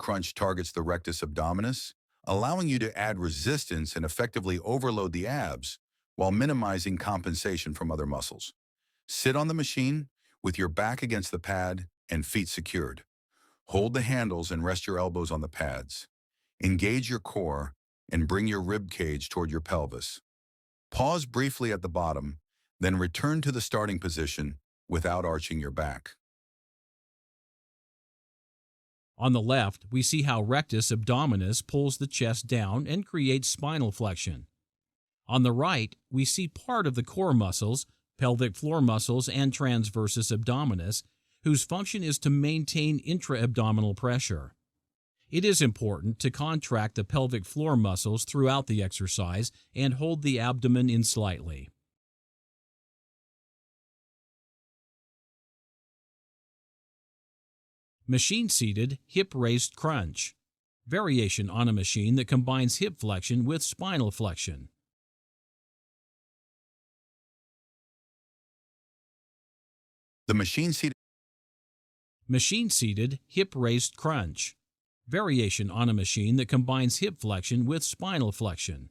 Crunch targets the rectus abdominis, allowing you to add resistance and effectively overload the abs while minimizing compensation from other muscles. Sit on the machine with your back against the pad and feet secured. Hold the handles and rest your elbows on the pads. Engage your core and bring your rib cage toward your pelvis. Pause briefly at the bottom, then return to the starting position without arching your back. On the left, we see how rectus abdominis pulls the chest down and creates spinal flexion. On the right, we see part of the core muscles, pelvic floor muscles, and transversus abdominis, whose function is to maintain intra-abdominal pressure. It is important to contract the pelvic floor muscles throughout the exercise and hold the abdomen in slightly. Machine-seated hip-raised crunch. Variation on a machine that combines hip flexion with spinal flexion. The machine-seated Machine-seated hip-raised crunch. Variation on a machine that combines hip flexion with spinal flexion.